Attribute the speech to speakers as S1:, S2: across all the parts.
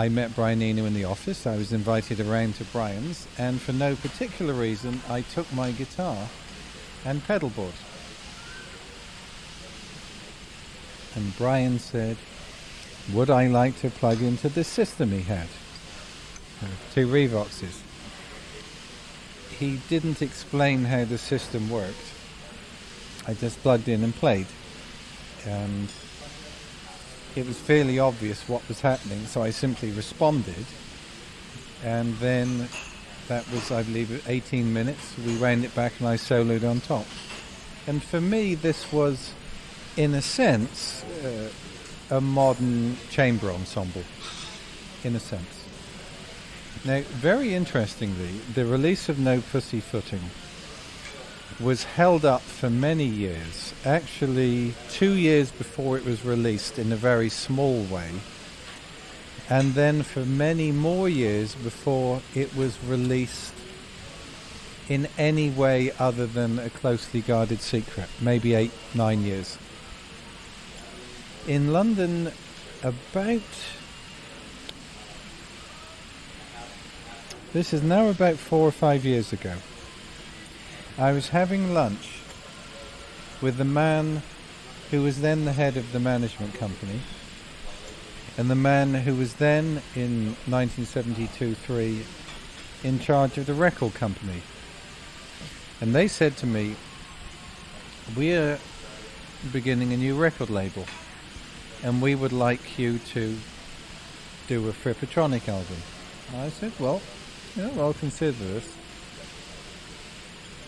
S1: I met Brian Eno in the office. I was invited around to Brian's, and for no particular reason, I took my guitar and pedalboard. And Brian said, would I like to plug into this system he had? 2 Revoxes. He didn't explain how the system worked. I just plugged in and played. And it was fairly obvious what was happening, so I simply responded. And then that was, I believe, 18 minutes. We wound it back and I soloed on top. And for me, this was, in a sense, a modern chamber ensemble, in a sense. Now, very interestingly, the release of No Pussyfooting was held up for many years, actually 2 years before it was released in a very small way, and then for many more years before it was released in any way other than a closely guarded secret, maybe 8-9 years. In London, this is now about 4 or 5 years ago, I was having lunch with the man who was then the head of the management company and the man who was then, in 1972-3, in charge of the record company. And they said to me, we're beginning a new record label and we would like you to do a Frippertronic album. And I said, well, I'll consider this.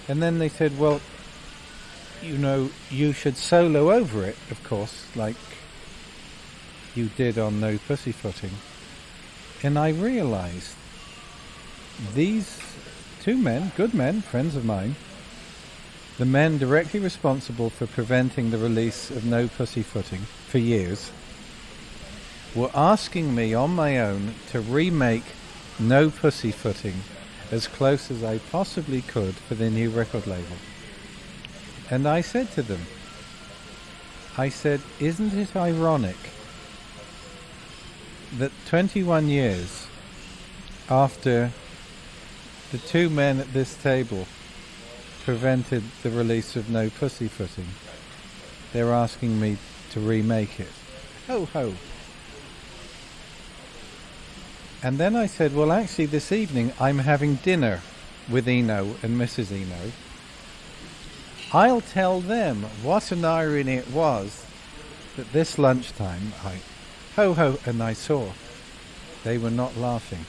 S1: And then they said, well, you should solo over it, of course, like you did on No Pussyfooting. And I realized these 2 men, good men, friends of mine, the men directly responsible for preventing the release of No Pussyfooting for years, were asking me on my own to remake No Pussyfooting as close as I possibly could for the new record label. And I said to them, isn't it ironic that 21 years after the 2 men at this table prevented the release of No Pussyfooting, they're asking me to remake it? Ho ho. And then I said, well, actually this evening I'm having dinner with Eno and Mrs. Eno. I'll tell them what an irony it was that this lunchtime ho ho, and I saw they were not laughing.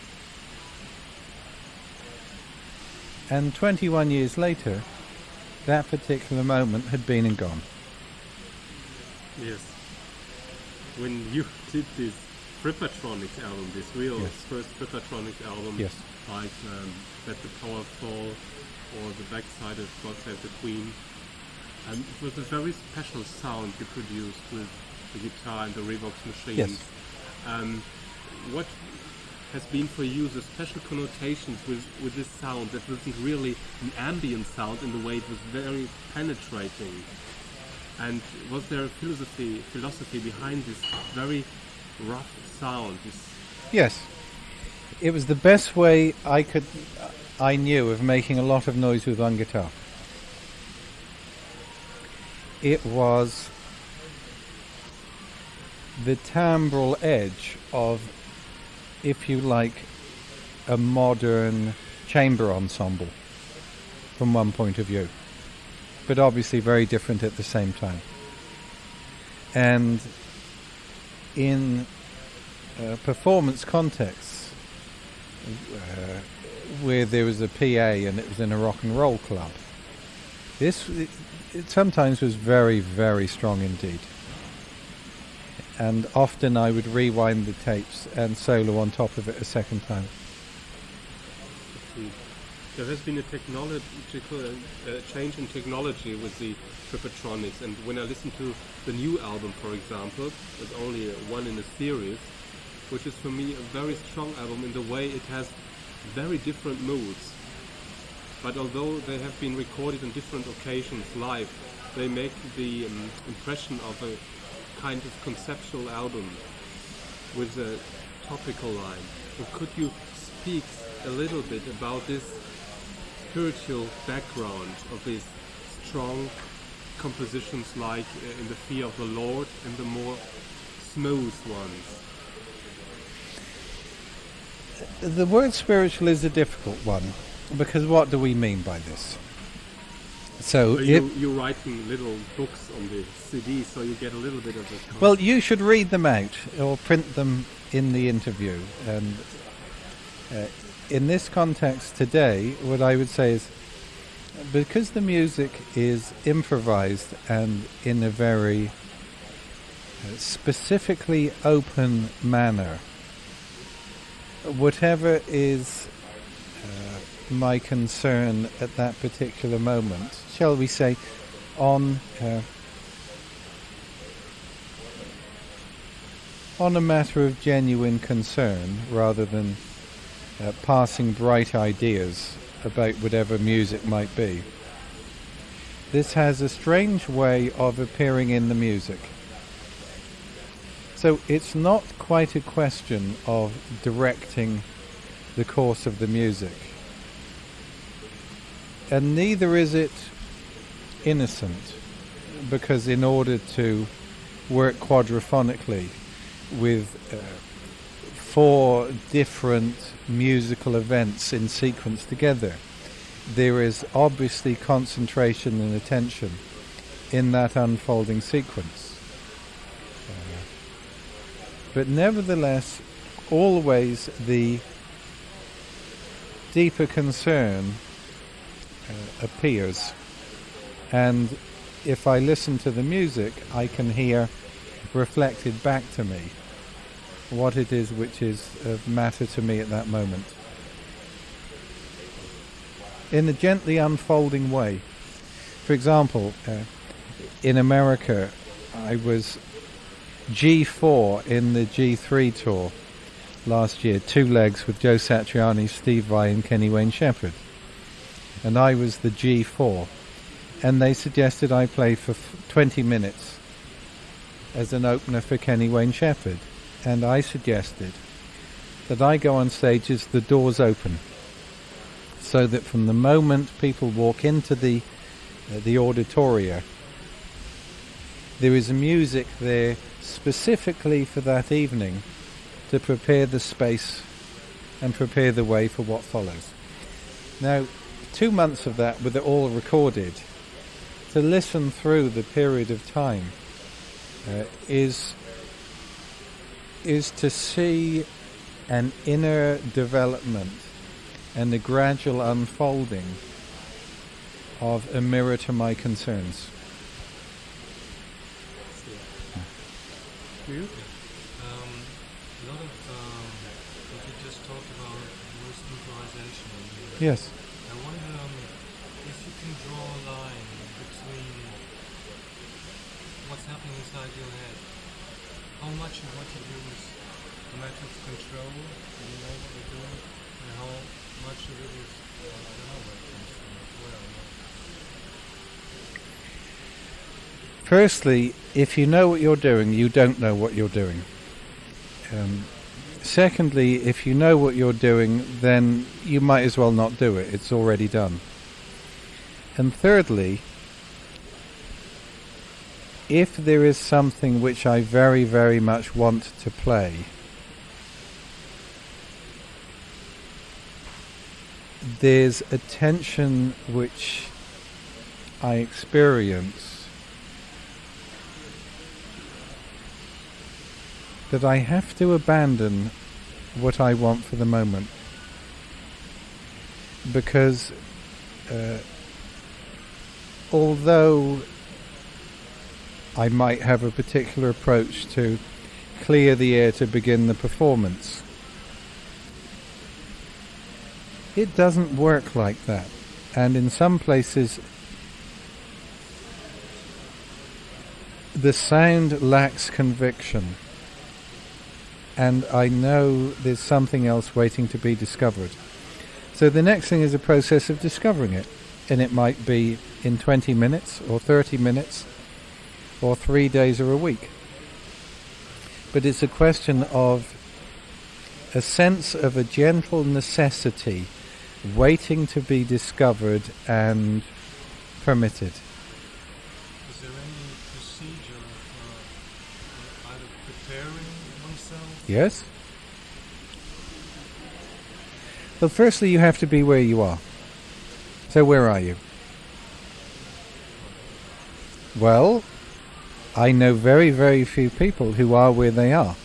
S1: And 21 years later, that particular moment had been and gone.
S2: Yes. When you did this Frippertronics album, this first Frippertronics album, like Let the Power Fall or the backside of God Save the Queen, and it was a very special sound you produced with the guitar and the Revox machine.
S1: Yes.
S2: What has been for you the special connotations with this sound that wasn't really an ambient sound in the way it was very penetrating? And was there a philosophy behind this very rough sound?
S1: Yes. It was the best way I knew of making a lot of noise with one guitar. It was the timbral edge of, if you like, a modern chamber ensemble from one point of view, but obviously very different at the same time. And in performance contexts where there was a PA and it was in a rock and roll club, it sometimes was very, very strong indeed. And often I would rewind the tapes and solo on top of it a second time.
S2: There has been a technological change in technology with the Frippertronics, and when I listen to the new album, for example, there's only one in a series, which is for me a very strong album in the way it has very different moods. But although they have been recorded on different occasions live, they make the impression of a kind of conceptual album with a topical line. So could you speak a little bit about this spiritual background of these strong compositions like in the Fear of the Lord and the more smooth ones?
S1: The word spiritual is a difficult one, because what do we mean by this? So
S2: you're writing little books on the CD, so you get a little bit of the concept.
S1: Well, you should read them out or print them in the interview. And in this context today, what I would say is, because the music is improvised and in a very specifically open manner, whatever is my concern at that particular moment, shall we say, on a matter of genuine concern, rather than passing bright ideas about whatever music might be. This has a strange way of appearing in the music. So it's not quite a question of directing the course of the music. And neither is it innocent, because in order to work quadraphonically with 4 different musical events in sequence together, there is obviously concentration and attention in that unfolding sequence. But nevertheless, always the deeper concern appears, and if I listen to the music, I can hear reflected back to me what it is which is of matter to me at that moment, in a gently unfolding way. For example, in America, I was G4 in the G3 tour last year, 2 legs with Joe Satriani, Steve Vai and Kenny Wayne Shepherd, and I was the G4, and they suggested I play for 20 minutes as an opener for Kenny Wayne Shepherd, and I suggested that I go on stage as the doors open, so that from the moment people walk into the auditoria, there is music there specifically for that evening to prepare the space and prepare the way for what follows. Now, 2 months of that with it all recorded, to listen through the period of time is to see an inner development and the gradual unfolding of a mirror to my concerns.
S2: You?
S3: A lot of what you just talked about was improvisation.
S1: Yes.
S3: I wonder if you can draw a line between what's happening inside your head. How much of what you do is a matter of control, and you know what you're doing, and how much of it is, I don't know where it comes from, where I know.
S1: Firstly, if you know what you're doing, you don't know what you're doing. Secondly, if you know what you're doing, then you might as well not do it. It's already done. And thirdly, if there is something which I very, very much want to play, there's a tension which I experience that I have to abandon what I want for the moment, because although I might have a particular approach to clear the air to begin the performance, it doesn't work like that, and in some places the sound lacks conviction, and I know there's something else waiting to be discovered. So the next thing is a process of discovering it, and it might be in 20 minutes or 30 minutes or 3 days or a week. But it's a question of a sense of a gentle necessity waiting to be discovered and permitted.
S3: Is there any procedure of either preparing oneself?
S1: Yes? Well, firstly, you have to be where you are. So where are you? Well, I know very, very few people who are where they are.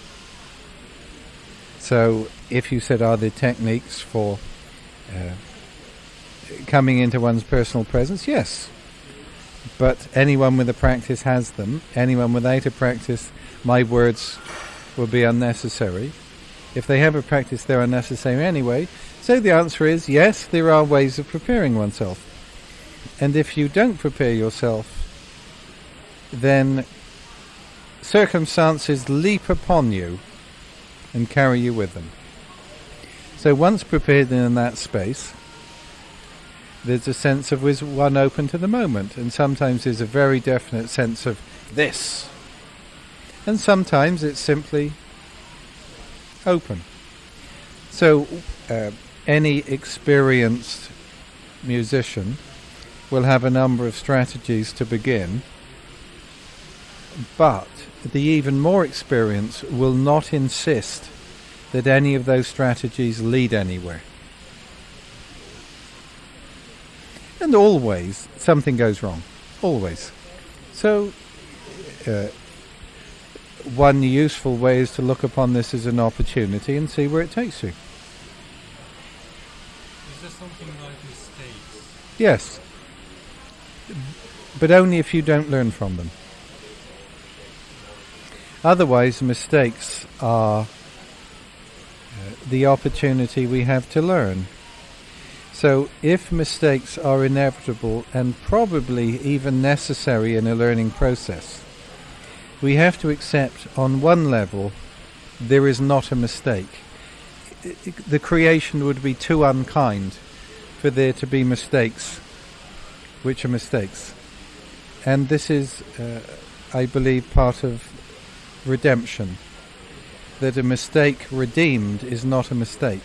S1: So if you said, are there techniques for coming into one's personal presence? Yes. But anyone with a practice has them. Anyone without a practice, my words will be unnecessary. If they have a practice, they're unnecessary anyway. So the answer is yes, there are ways of preparing oneself. And if you don't prepare yourself, then circumstances leap upon you and carry you with them. So once prepared in that space, there's a sense of was one open to the moment, and sometimes there's a very definite sense of this, and sometimes it's simply open. So any experienced musician will have a number of strategies to begin, but the even more experienced will not insist that any of those strategies lead anywhere. And always something goes wrong. Always. So one useful way is to look upon this as an opportunity and see where it takes you.
S3: Is there something like mistakes?
S1: Yes. But only if you don't learn from them. Otherwise, mistakes are the opportunity we have to learn. So if mistakes are inevitable and probably even necessary in a learning process, we have to accept on one level there is not a mistake. The creation would be too unkind for there to be mistakes which are mistakes. And this is, I believe, part of redemption. That a mistake redeemed is not a mistake,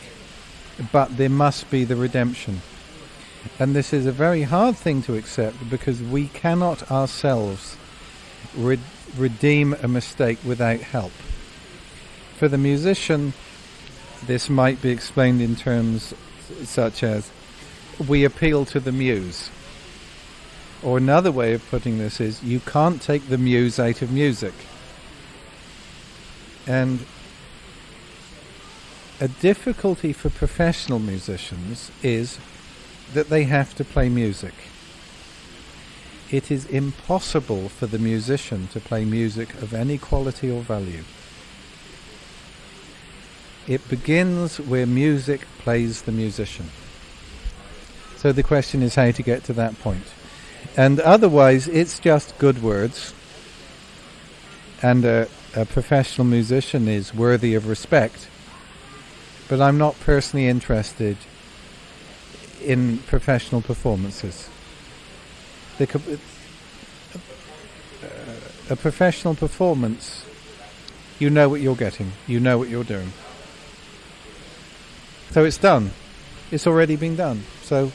S1: but there must be the redemption. And this is a very hard thing to accept because we cannot ourselves redeem a mistake without help. For the musician, this might be explained in terms such as we appeal to the muse. Or another way of putting this is you can't take the muse out of music. And a difficulty for professional musicians is that they have to play music. It is impossible for the musician to play music of any quality or value. It begins where music plays the musician. So the question is how to get to that point. And otherwise it's just good words, and a professional musician is worthy of respect. But I'm not personally interested in professional performances. A professional performance, you know what you're getting, you know what you're doing. So it's done. It's already been done. So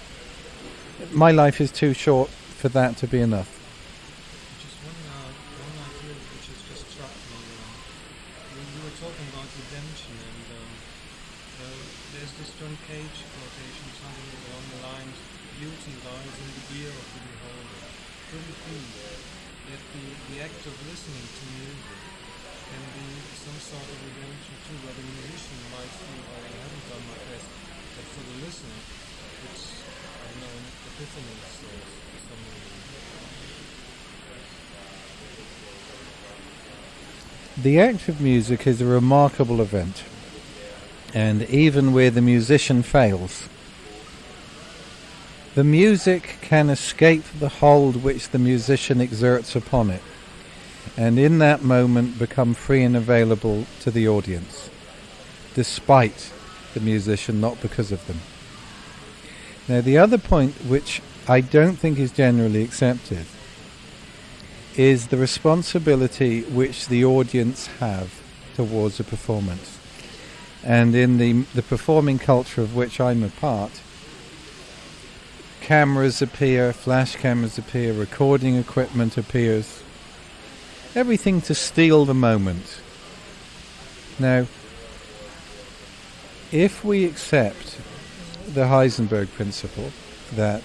S1: my life is too short for that to be enough.
S3: Just one idea which has just struck me. You were talking about redemption, and there's this John Cage quotation, something along the lines, beauty lies in the ear of the beholder. Could it be that the act of listening to music can be some sort of redemption too, where the musician might feel, oh, I haven't done my best, but for the listener, it's, I don't know, an epiphany or something.
S1: The act of music is a remarkable event, and even where the musician fails, the music can escape the hold which the musician exerts upon it, and in that moment become free and available to the audience, despite the musician, not because of them. Now the other point, which I don't think is generally accepted, is the responsibility which the audience have towards a performance. And in the performing culture of which I'm a part, cameras appear, flash cameras appear, recording equipment appears, everything to steal the moment. Now, if we accept the Heisenberg principle that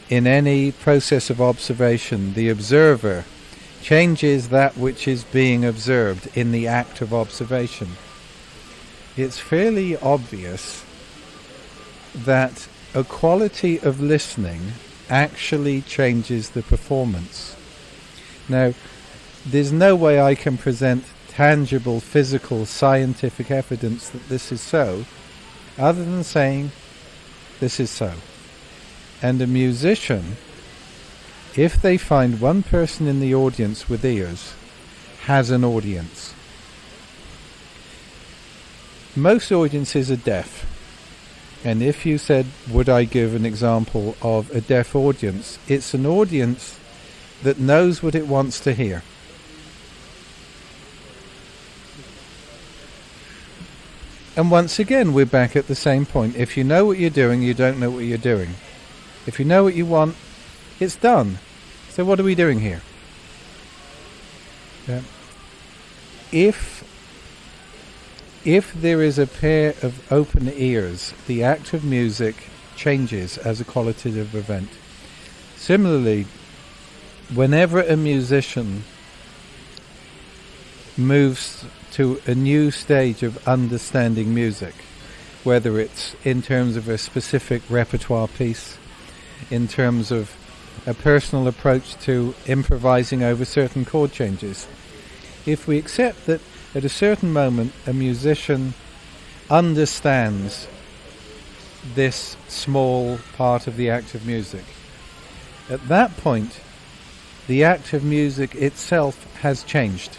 S1: in any process of observation the observer changes that which is being observed in the act of observation, it's fairly obvious that a quality of listening actually changes the performance. Now, there's no way I can present tangible, physical, scientific evidence that this is so, other than saying this is so. And a musician, if they find one person in the audience with ears, has an audience. Most audiences are deaf. And if you said, would I give an example of a deaf audience? It's an audience that knows what it wants to hear. And once again, we're back at the same point. If you know what you're doing, you don't know what you're doing. If you know what you want, it's done. So what are we doing here? Yeah. If there is a pair of open ears, the act of music changes as a qualitative event. Similarly, whenever a musician moves to a new stage of understanding music, whether it's in terms of a specific repertoire piece, in terms of a personal approach to improvising over certain chord changes, if we accept that at a certain moment a musician understands this small part of the act of music, at that point the act of music itself has changed,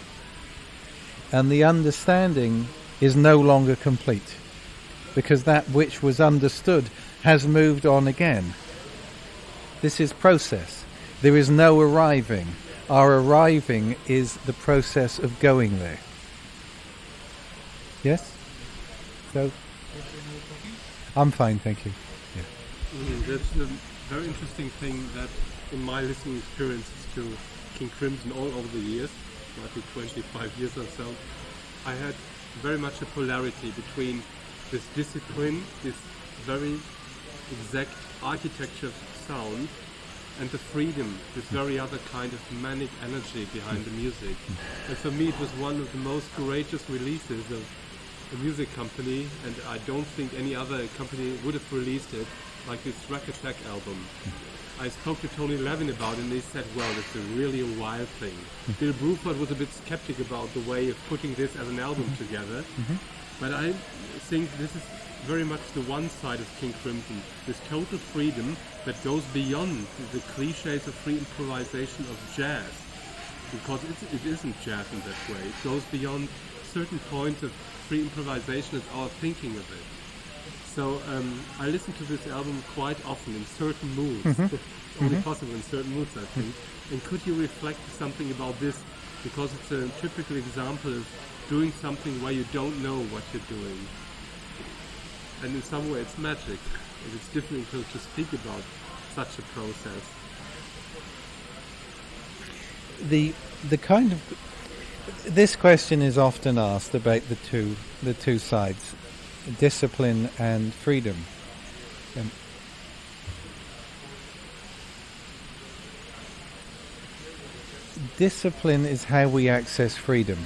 S1: and the understanding is no longer complete, because that which was understood has moved on again. This is process. There is no arriving. Our arriving is the process of going there. Yes? So, I'm fine, thank you. Yeah.
S2: That's a very interesting thing that in my listening experiences to King Crimson all over the years, might be 25 years or so, I had very much a polarity between this discipline, this very exact architecture of sound, and the freedom, this very other kind of manic energy behind the music. And for me it was one of the most courageous releases of a music company, and I don't think any other company would have released it, like this Rack Attack album. I spoke to Tony Levin about it, and he said, well, it's really a wild thing. Bill Bruford was a bit skeptic about the way of putting this as an album together, but I think this is very much the one side of King Crimson, this total freedom that goes beyond the cliches of free improvisation of jazz, because it isn't jazz in that way. It goes beyond certain points of free improvisation as our thinking of it. So I listen to this album quite often in certain moods. Only possible in certain moods, I think. And could you reflect something about this? Because it's a typical example of doing something where you don't know what you're doing. And in some way it's magic. And it's difficult to speak about such a process.
S1: The kind of... This question is often asked about the two sides, discipline and freedom. Discipline is how we access freedom,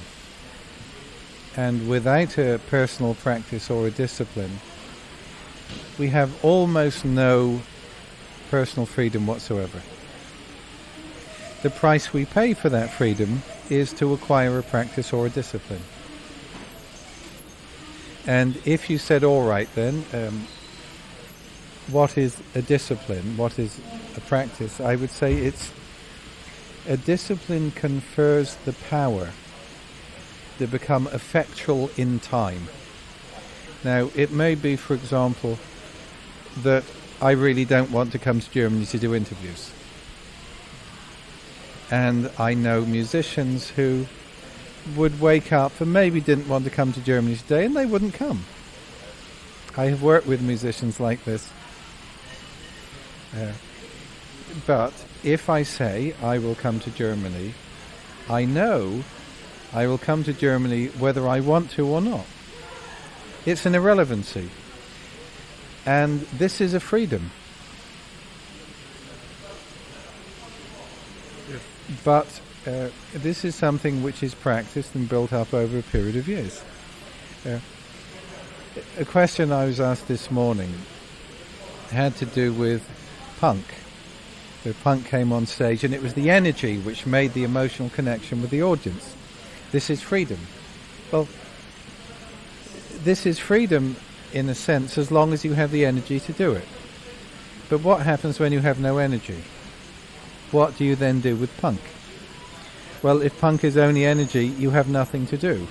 S1: and without a personal practice or a discipline, we have almost no personal freedom whatsoever. The price we pay for that freedom is to acquire a practice or a discipline. And if you said, all right then, what is a discipline? What is a practice? I would say a discipline confers the power to become effectual in time. Now, it may be, for example, that I really don't want to come to Germany to do interviews. And I know musicians who would wake up and maybe didn't want to come to Germany today, and they wouldn't come. I have worked with musicians like this. But if I say I will come to Germany, I know I will come to Germany whether I want to or not. It's an irrelevancy. And this is a freedom.
S2: Yes.
S1: But this is something which is practiced and built up over a period of years. A question I was asked this morning had to do with punk. So punk came on stage, and it was the energy which made the emotional connection with the audience. This is freedom. Well, this is freedom in a sense as long as you have the energy to do it. But what happens when you have no energy? What do you then do with punk? Well, if punk is only energy, you have nothing to do.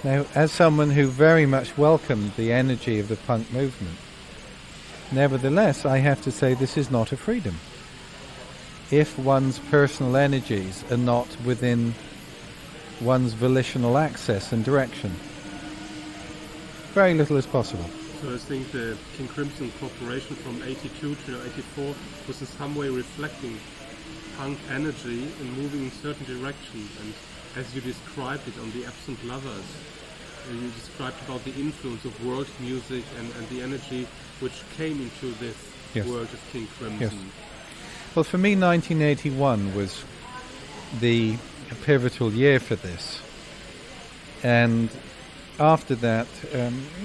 S1: Now, as someone who very much welcomed the energy of the punk movement, nevertheless, I have to say this is not a freedom. If one's personal energies are not within one's volitional access and direction, very little is possible.
S2: So I think the King Crimson Corporation from 82 to 84 was in some way reflecting punk energy and moving in certain directions. And as you described it on the Absent Lovers, you described about the influence of world music and the energy which came into this
S1: Yes.
S2: world of King Crimson.
S1: Yes. Well, for me, 1981 was the pivotal year for this. And after that,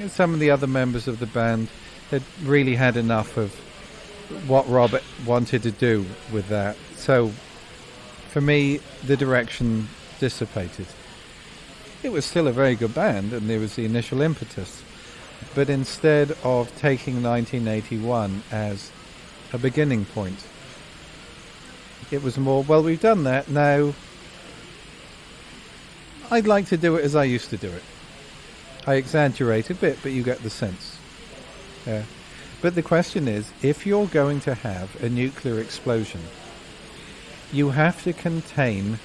S1: some of the other members of the band had really had enough of what Robert wanted to do with that. So, for me, the direction dissipated. It was still a very good band, and there was the initial impetus. But instead of taking 1981 as a beginning point, it was more, well, we've done that, now I'd like to do it as I used to do it. I exaggerate a bit, but you get the sense. But the question is, if you're going to have a nuclear explosion, you have to contain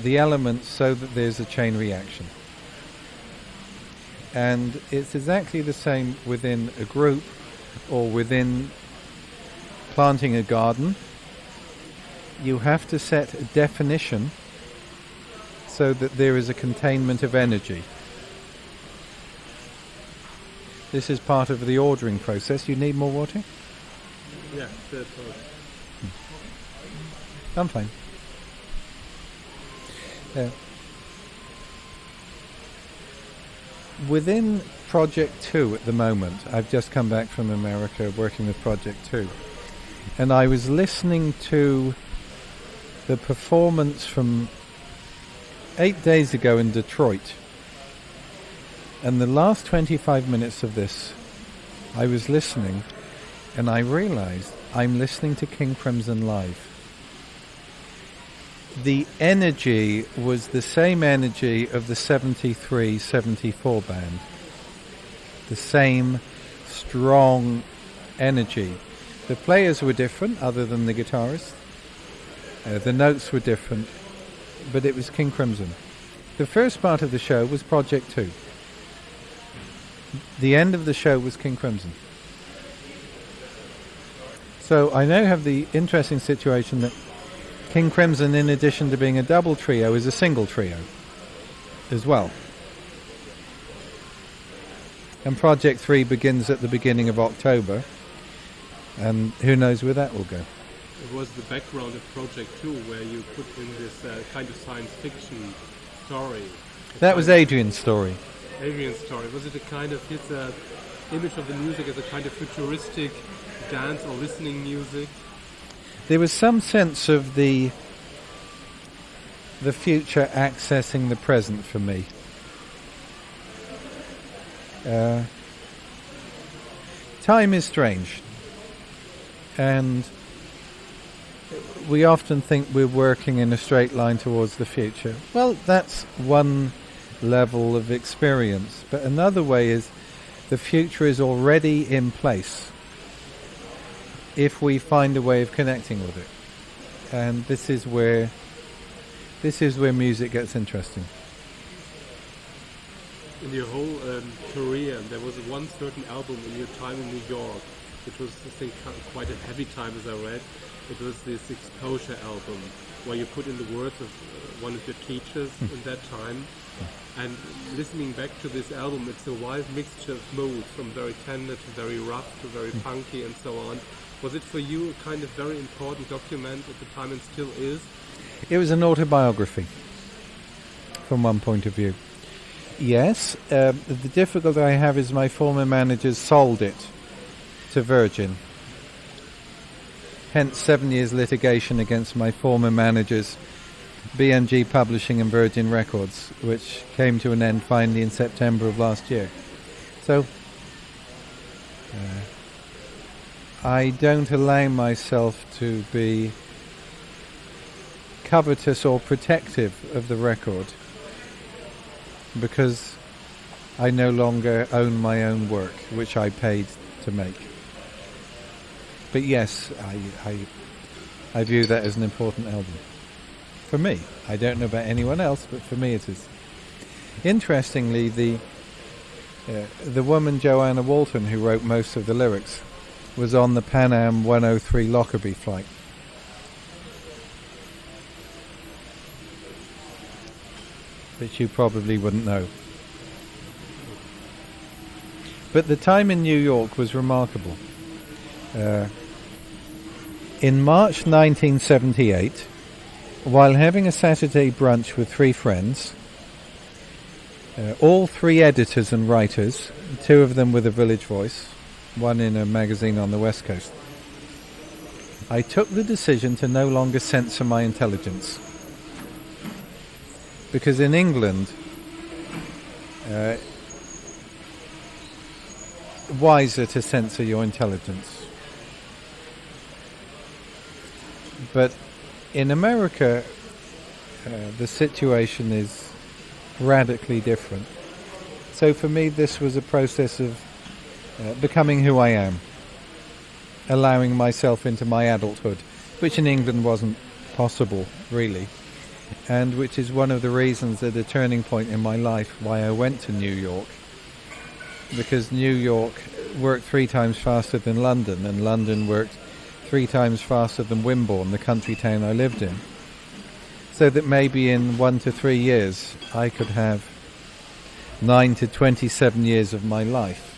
S1: the elements so that there's a chain reaction. And it's exactly the same within a group or within planting a garden. You have to set a definition so that there is a containment of energy. This is part of the ordering process. You need more water?
S2: Yeah, that's all.
S1: I'm fine. Within Project 2 at the moment, I've just come back from America working with Project 2, and I was listening to the performance from 8 days ago in Detroit, and the last 25 minutes of this, I was listening, and I realized I'm listening to King Crimson live. The energy was the same energy of the 73-74 band. The same strong energy. The players were different, other than the guitarist. The notes were different, but it was King Crimson. The first part of the show was Project 2. The end of the show was King Crimson. So I now have the interesting situation that King Crimson, in addition to being a double trio, is a single trio as well. And Project 3 begins at the beginning of October, and who knows where that will go.
S2: It was the background of Project 2 where you put in this kind of science fiction story.
S1: That was Adrian's story.
S2: Adrian's story. Was it a kind of his image of the music as a kind of futuristic dance or listening music?
S1: There was some sense of the future accessing the present for me. Time is strange, and we often think we're working in a straight line towards the future. Well, that's one level of experience, but another way is the future is already in place if we find a way of connecting with it. And this is where This is where music gets interesting.
S2: In your whole career, there was one certain album in your time in New York, which was, I think, quite a heavy time, as I read. It was this Exposure album, where you put in the words of one of your teachers in that time. And listening back to this album, it's a wild mixture of moods, from very tender to very rough to very funky and so on. Was it for you a kind of very important document at the time, and still is?
S1: It was an autobiography, from one point of view. Yes, the difficulty I have is my former managers sold it to Virgin. Hence 7 years litigation against my former managers, BMG Publishing and Virgin Records, which came to an end finally in September of last year. So I don't allow myself to be covetous or protective of the record, because I no longer own my own work, which I paid to make. But yes, I view that as an important album. For me. I don't know about anyone else, but for me it is. Interestingly, the woman Joanna Walton, who wrote most of the lyrics, was on the Pan Am 103 Lockerbie flight. Which you probably wouldn't know. But the time in New York was remarkable. In March 1978, while having a Saturday brunch with 3 friends, all 3 editors and writers, 2 of them with a Village Voice, 1 in a magazine on the West Coast, I took the decision to no longer censor my intelligence. Because in England, wiser to censor your intelligence. But in America, the situation is radically different. So for me, this was a process of becoming who I am, allowing myself into my adulthood, which in England wasn't possible, really, and which is one of the reasons at a turning point in my life why I went to New York, because New York worked 3 times faster than London, and London worked 3 times faster than Wimborne, the country town I lived in. So that maybe in 1 to 3 years I could have 9 to 27 years of my life,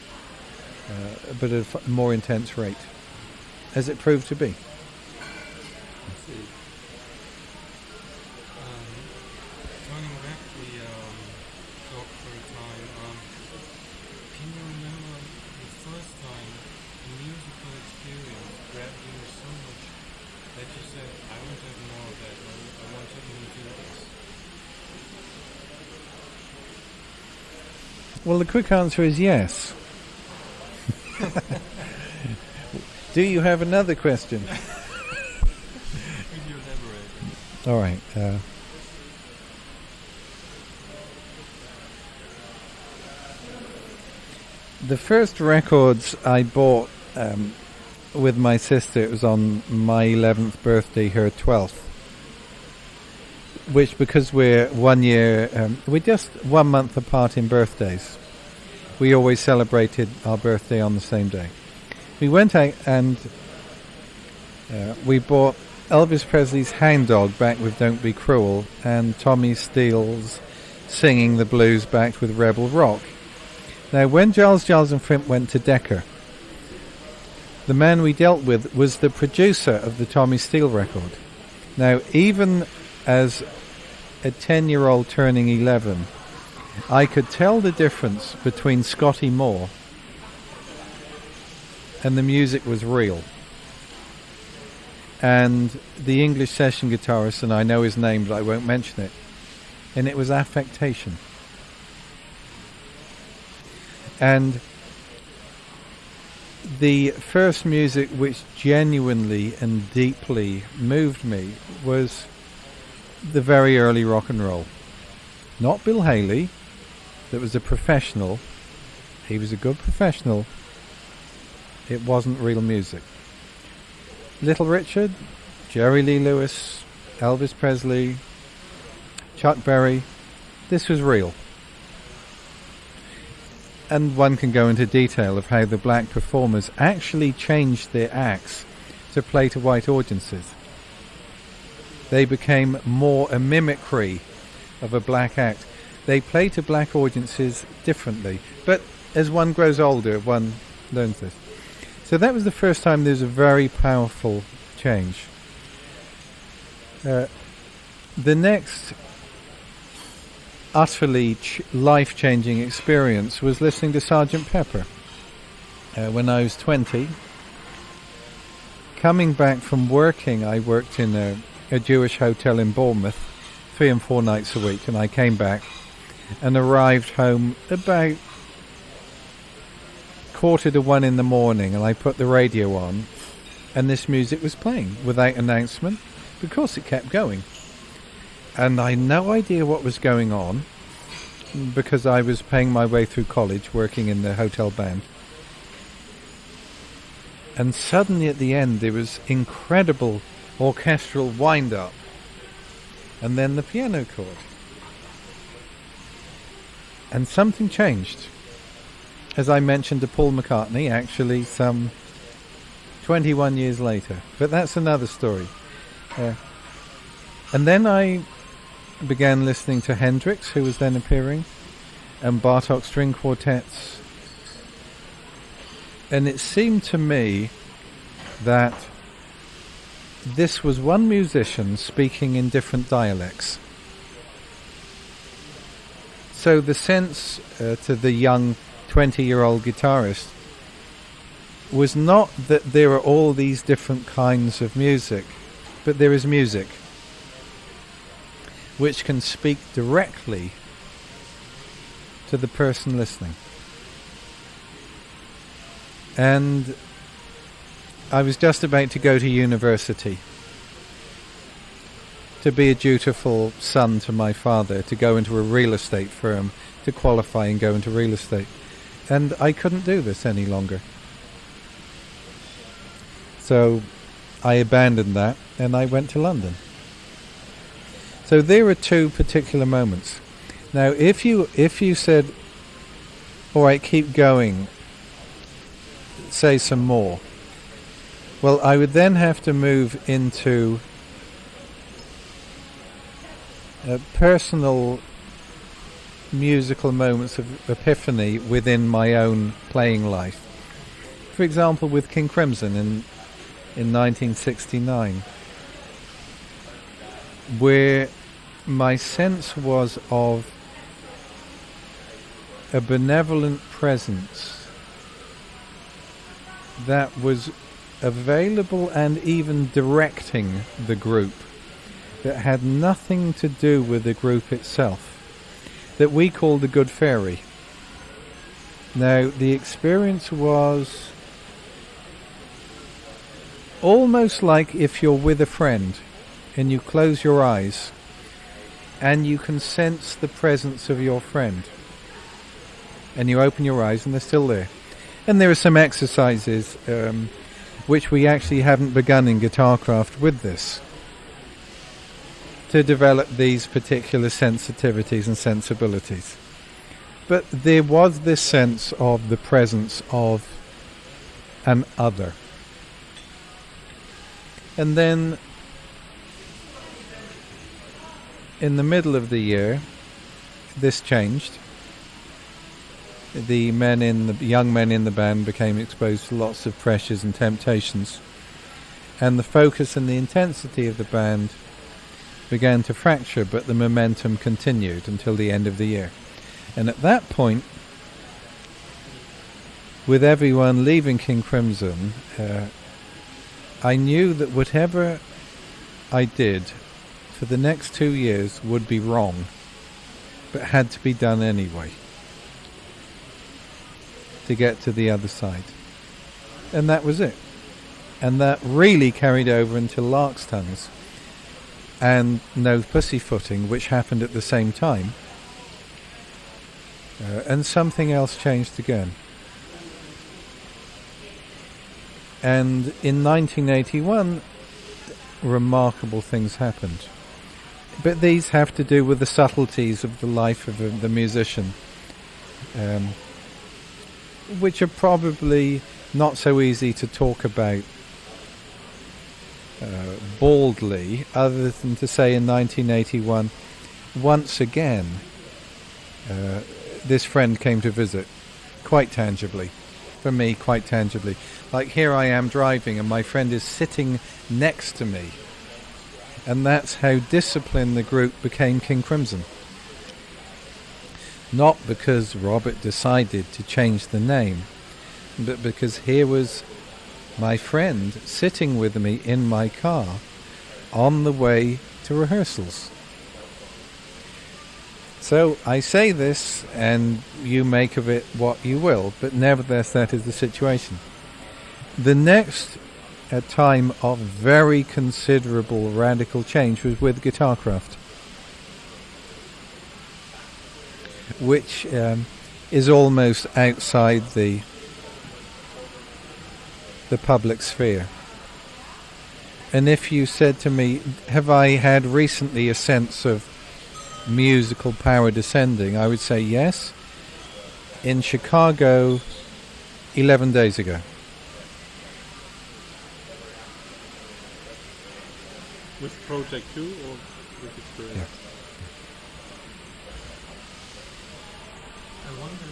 S1: but at a more intense rate, as it proved to be.
S3: Turning back the talk for a time, can you remember the first time a musical experience grabbed you so much that you said, I want to have more of that, I want to even do this?
S1: Well, the quick answer is yes. Do you have another question?
S3: Could you elaborate?
S1: All right. The first records I bought with my sister, it was on my 11th birthday, her 12th. Which, because we're 1 year, we're just 1 month apart in birthdays. We always celebrated our birthday on the same day. We went out and we bought Elvis Presley's Hound Dog back with Don't Be Cruel, and Tommy Steele's Singing the Blues backed with Rebel Rock. Now, when Giles and Fripp went to Decca, the man we dealt with was the producer of the Tommy Steele record. Now, even as a 10-year-old turning 11, I could tell the difference between Scotty Moore and the music was real. And the English session guitarist, and I know his name but I won't mention it, and it was affectation. And the first music which genuinely and deeply moved me was the very early rock and roll. Not Bill Haley, that was a professional. He was a good professional. It wasn't real music. Little Richard, Jerry Lee Lewis, Elvis Presley, Chuck Berry. This was real. And one can go into detail of how the black performers actually changed their acts to play to white audiences. They became more a mimicry of a black act. They play to black audiences differently. But as one grows older, one learns this. So that was the first time there's a very powerful change. The next utterly life-changing experience was listening to Sgt. Pepper when I was 20. Coming back from working, I worked in a Jewish hotel in Bournemouth 3 and 4 nights a week, and I came back and arrived home about 1:45 in the morning, and I put the radio on, and this music was playing without announcement because it kept going. And I had no idea what was going on because I was paying my way through college working in the hotel band. And suddenly at the end there was incredible orchestral wind-up and then the piano chord. And something changed. As I mentioned to Paul McCartney, actually some 21 years later. But that's another story. And then I began listening to Hendrix, who was then appearing, and Bartok string quartets. And it seemed to me that this was one musician speaking in different dialects. So the sense to the young 20-year-old guitarist was not that there are all these different kinds of music, but there is music which can speak directly to the person listening. And I was just about to go to university to be a dutiful son to my father, to go into a real estate firm, to qualify and go into real estate. And I couldn't do this any longer. So I abandoned that and I went to London. So there are two particular moments. Now if you said, all right, keep going, say some more, well, I would then have to move into personal musical moments of epiphany within my own playing life. For example, with King Crimson in 1969, where my sense was of a benevolent presence that was available and even directing the group, that had nothing to do with the group itself, that we call the Good Fairy. Now, the experience was almost like if you're with a friend and you close your eyes and you can sense the presence of your friend, and you open your eyes and they're still there. And there are some exercises which we actually haven't begun in Guitarcraft with this, to develop these particular sensitivities and sensibilities. But there was this sense of the presence of an other. And then in the middle of the year, this changed. The young men in the band became exposed to lots of pressures and temptations, and the focus and the intensity of the band began to fracture, but the momentum continued until the end of the year. And at that point, with everyone leaving King Crimson, I knew that whatever I did for the next 2 years would be wrong, but had to be done anyway to get to the other side. And that was it. And that really carried over into Lark's Tongues and No Pussyfooting, which happened at the same time. And something else changed again. And in 1981, remarkable things happened. But these have to do with the subtleties of the life of the musician, which are probably not so easy to talk about baldly, other than to say in 1981, once again, this friend came to visit, quite tangibly, for me, quite tangibly. Like here I am driving and my friend is sitting next to me. And that's how disciplined the group became King Crimson. Not because Robert decided to change the name, but because here was my friend sitting with me in my car on the way to rehearsals. So I say this, and you make of it what you will, but nevertheless that is the situation. The next time of very considerable radical change was with Guitarcraft, which is almost outside the public sphere. And if you said to me, have I had recently a sense of musical power descending, I would say yes. In Chicago 11 days ago.
S2: With Project 2 or with Experience?
S1: Yeah.
S3: I wonder,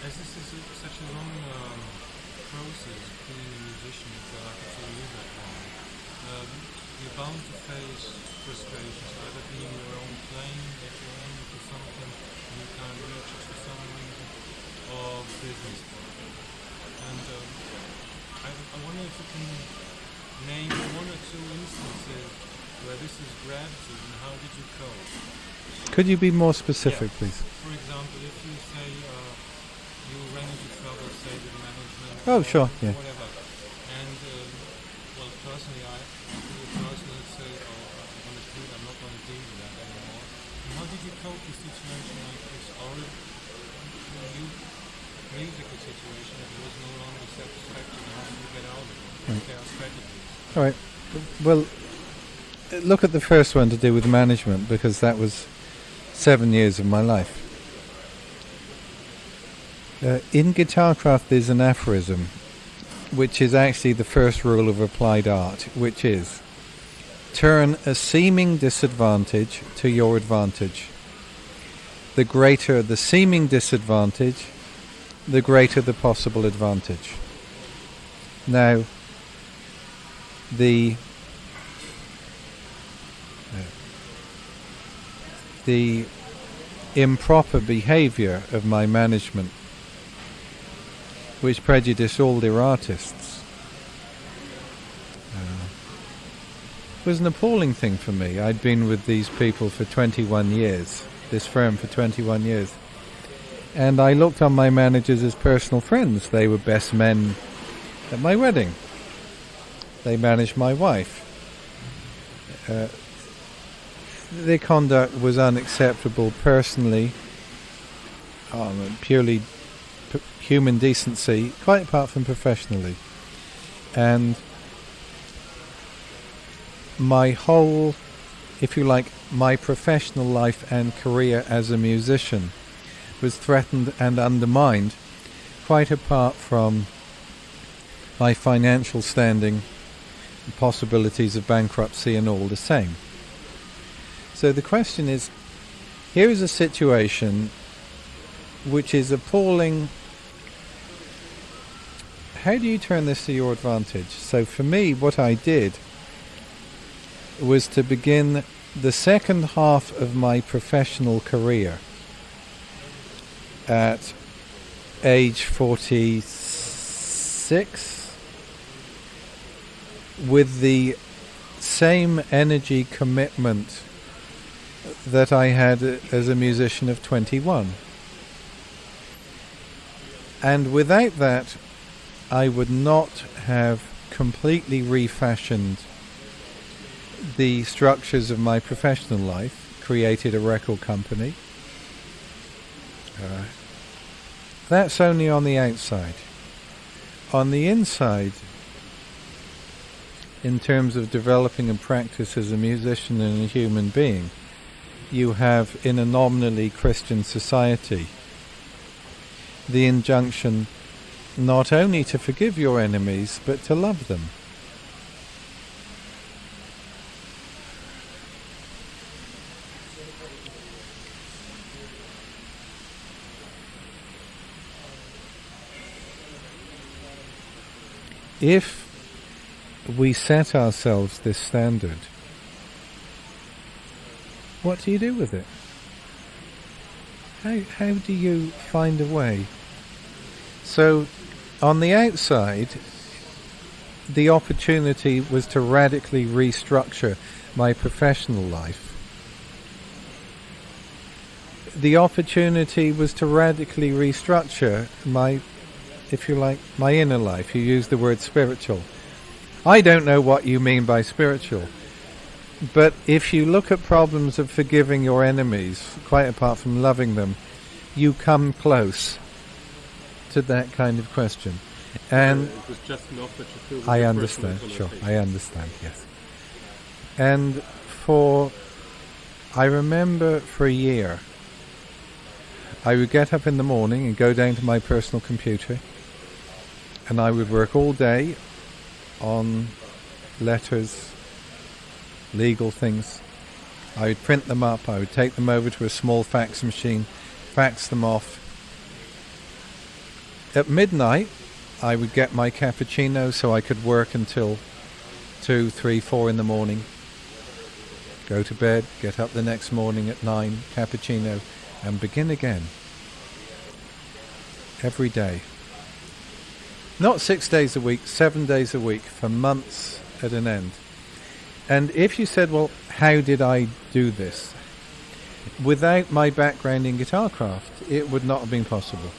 S3: as this is such a long process being a musician, if I like it to you that long, you're bound to face frustrations, either being your own playing that you're in for something and you can't reach it for some reason, or business. And I wonder if you can name one or two instances where this is gratitude and how did you cope?
S1: Could you be more specific, please?
S3: For example, if you say you ran into trouble, say with management,
S1: Oh, sure,
S3: or
S1: yeah.
S3: whatever, and well, personally, I personally say, oh, I'm going to quit, I'm not going to deal with that anymore. And how did you cope with a situation like this, or if you musical situation that was no longer satisfactory, how did you get out of it?
S1: Right.
S3: There are strategies.
S1: All right. Well, look at the first one to do with management, because that was 7 years of my life. In Guitarcraft there's an aphorism, which is actually the first rule of applied art, which is turn a seeming disadvantage to your advantage. The greater the seeming disadvantage, the greater the possible advantage. Now, the improper behavior of my management, which prejudiced all their artists, was an appalling thing for me. I'd been with these people for 21 years, this firm for 21 years, and I looked on my managers as personal friends. They were best men at my wedding. They managed my wife. Their conduct was unacceptable personally, purely human decency, quite apart from professionally. And my whole, if you like, my professional life and career as a musician was threatened and undermined, quite apart from my financial standing, possibilities of bankruptcy and all the same. So the question is, here is a situation which is appalling. How do you turn this to your advantage? So for me, what I did was to begin the second half of my professional career at age 46 with the same energy commitment that I had as a musician of 21. And without that, I would not have completely refashioned the structures of my professional life, created a record company. That's only on the outside. On the inside, in terms of developing a practice as a musician and a human being, you have in a nominally Christian society the injunction not only to forgive your enemies, but to love them. If we set ourselves this standard, what do you do with it? How do you find a way? So, on the outside, the opportunity was to radically restructure my professional life. The opportunity was to radically restructure my, if you like, my inner life. You use the word spiritual. I don't know what you mean by spiritual. But if you look at problems of forgiving your enemies, quite apart from loving them, you come close to that kind of question. And
S2: it was just enough that you feel
S1: I understand, sure, I understand, yes. And I remember for a year, I would get up in the morning and go down to my personal computer, and I would work all day on letters, legal things. I would print them up, I would take them over to a small fax machine, fax them off. At midnight, I would get my cappuccino so I could work until 2, 3, 4 in the morning. Go to bed, get up the next morning at 9, cappuccino, and begin again. Every day. Not 6 days a week, 7 days a week, for months at an end. And if you said, well, how did I do this? Without my background in guitar craft, it would not have been possible.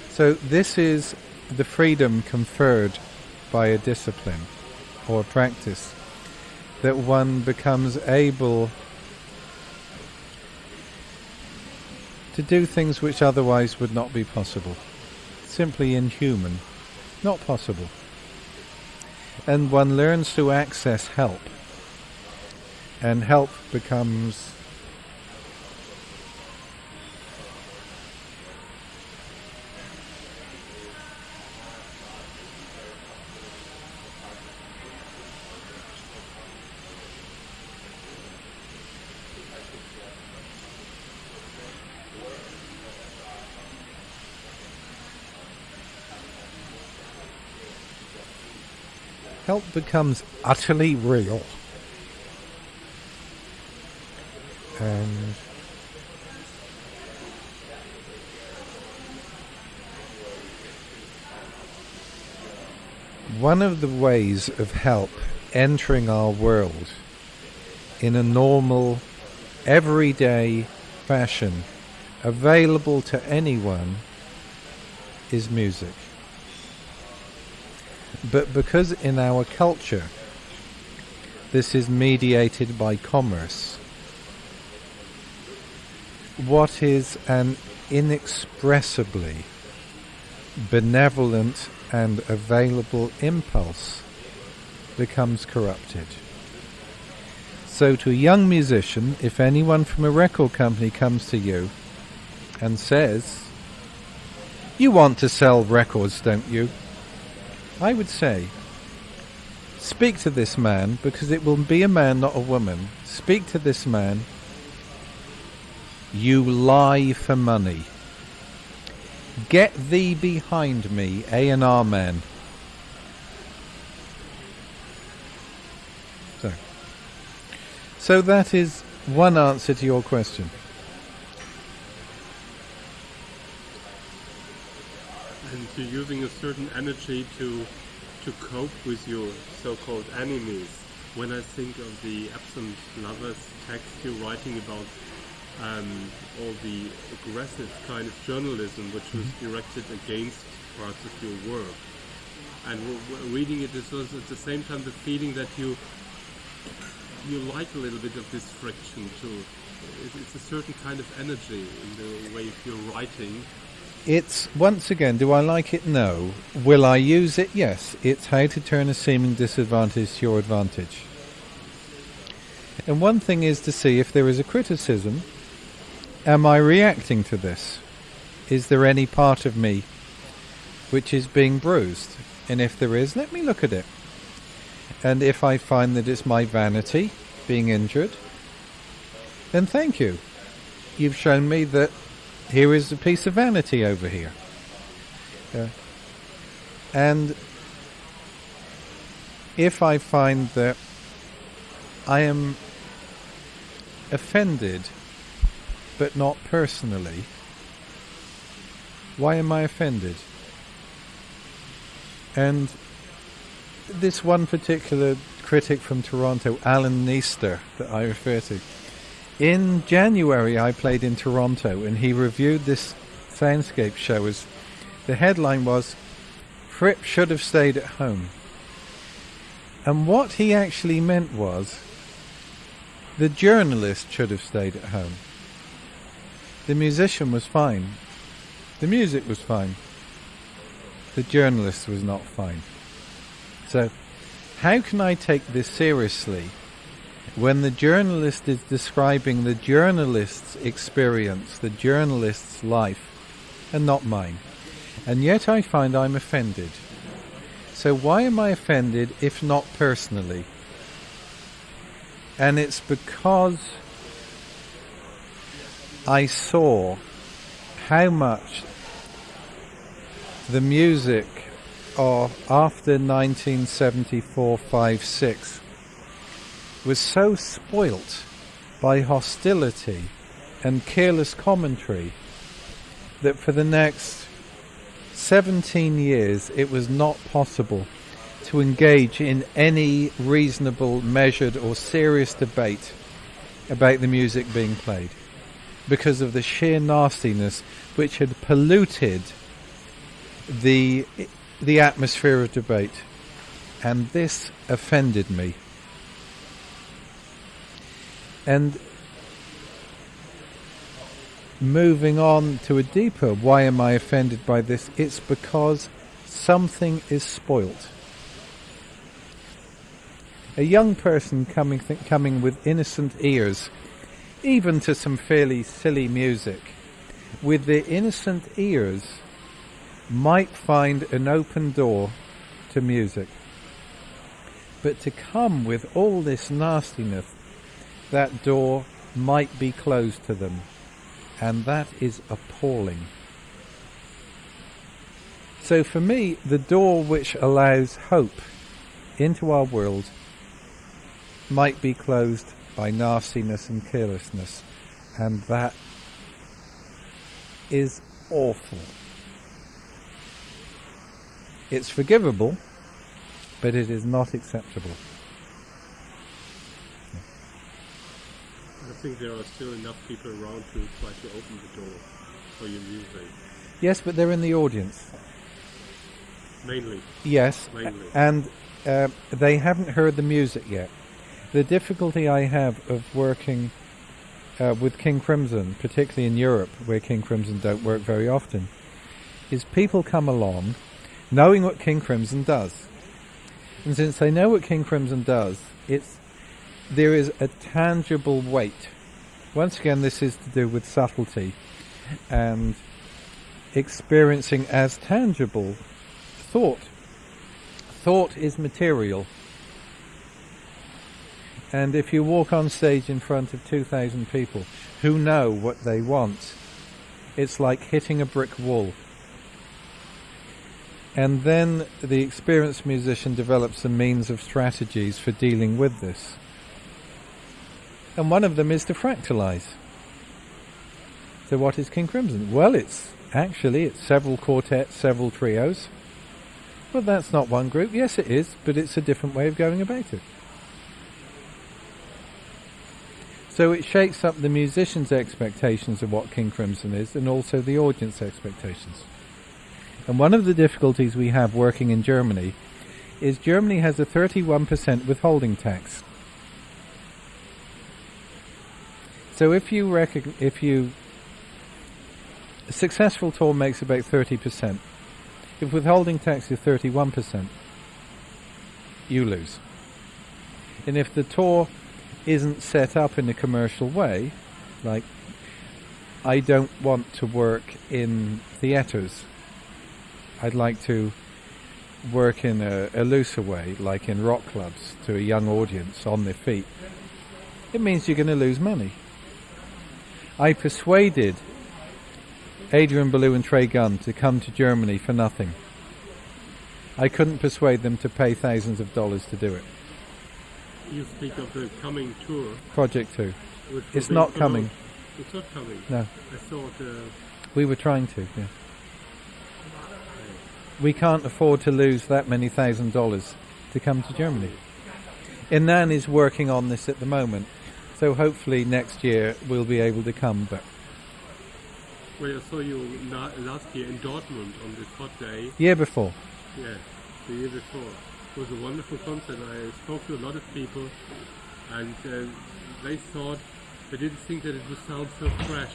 S1: So this is the freedom conferred by a discipline or a practice, that one becomes able to do things which otherwise would not be possible. Simply inhuman, not possible. And one learns to access help, and help becomes utterly real. And one of the ways of help entering our world in a normal, everyday fashion, available to anyone, is music. But because in our culture this is mediated by commerce, what is an inexpressibly benevolent and available impulse becomes corrupted. So to a young musician, if anyone from a record company comes to you and says, "You want to sell records, don't you?" I would say, speak to this man, because it will be a man, not a woman. Speak to this man. You lie for money. Get thee behind me, A&R man. So that is one answer to your question.
S2: And you're using a certain energy to cope with your so-called enemies. When I think of the Absent Lovers text you're writing about all the aggressive kind of journalism which was directed against parts of your work, and reading it, it was at the same time the feeling that you like a little bit of this friction too. It's a certain kind of energy in the way you're writing.
S1: It's, once again, do I like it? No. Will I use it? Yes. It's how to turn a seeming disadvantage to your advantage. And one thing is to see if there is a criticism. Am I reacting to this? Is there any part of me which is being bruised? And if there is, let me look at it. And if I find that it's my vanity being injured, then thank you. You've shown me that here is a piece of vanity over here. And if I find that I am offended, but not personally, why am I offended? And this one particular critic from Toronto, Alan Neester, that I refer to, in January I played in Toronto and he reviewed this Soundscape show as the headline was, Fripp should have stayed at home. And what he actually meant was, the journalist should have stayed at home. The musician was fine. The music was fine. The journalist was not fine. So, how can I take this seriously when the journalist is describing the journalist's experience, the journalist's life, and not mine? And yet I find I'm offended. So why am I offended if not personally? And it's because I saw how much the music of after 1974, 5, 6 was so spoilt by hostility and careless commentary that for the next 17 years it was not possible to engage in any reasonable, measured or serious debate about the music being played because of the sheer nastiness which had polluted the atmosphere of debate. And this offended me. And moving on to a deeper, why am I offended by this? It's because something is spoilt. A young person coming with innocent ears, even to some fairly silly music, with their innocent ears, might find an open door to music. But to come with all this nastiness, that door might be closed to them. And that is appalling. So for me, the door which allows hope into our world might be closed by nastiness and carelessness. And that is awful. It's forgivable, but it is not acceptable.
S2: I think there are still enough people around to try to open the door for your music.
S1: Yes, but they're in the audience.
S2: Mainly.
S1: Yes,
S2: Mainly.
S1: And they haven't heard the music yet. The difficulty I have of working with King Crimson, particularly in Europe, where King Crimson don't work very often, is people come along knowing what King Crimson does. And since they know what King Crimson does, there is a tangible weight. Once again, this is to do with subtlety and experiencing as tangible thought. Thought is material. And if you walk on stage in front of 2,000 people who know what they want, it's like hitting a brick wall. And then the experienced musician develops a means of strategies for dealing with this. And one of them is to fractalize. So what is King Crimson? Well, it's several quartets, several trios. Well, that's not one group. Yes, it is, but it's a different way of going about it. So it shakes up the musician's expectations of what King Crimson is, and also the audience expectations. And one of the difficulties we have working in Germany is Germany has a 31% withholding tax. So if a successful tour makes about 30%, if withholding tax is 31%, you lose. And if the tour isn't set up in a commercial way. Like, I don't want to work in theatres. I'd like to work in a looser way, like in rock clubs, to a young audience on their feet. It means you're going to lose money. I persuaded Adrian Ballou and Trey Gunn to come to Germany for nothing. I couldn't persuade them to pay thousands of dollars to do it.
S2: You speak of the coming tour.
S1: Project 2.
S2: Which
S1: It's
S2: will be
S1: not
S2: Cologne.
S1: coming.
S2: It's not coming.
S1: No.
S2: I thought
S1: We were trying to, yeah. We can't afford to lose that many $1,000 to come to Germany. Inan is working on this at the moment, so hopefully next year we'll be able to come. But
S2: well, I saw you last year in Dortmund on this hot day.
S1: year before,
S2: Yeah, the year before. It was a wonderful concert. I spoke to a lot of people, and they thought, they didn't think that it would sound so fresh.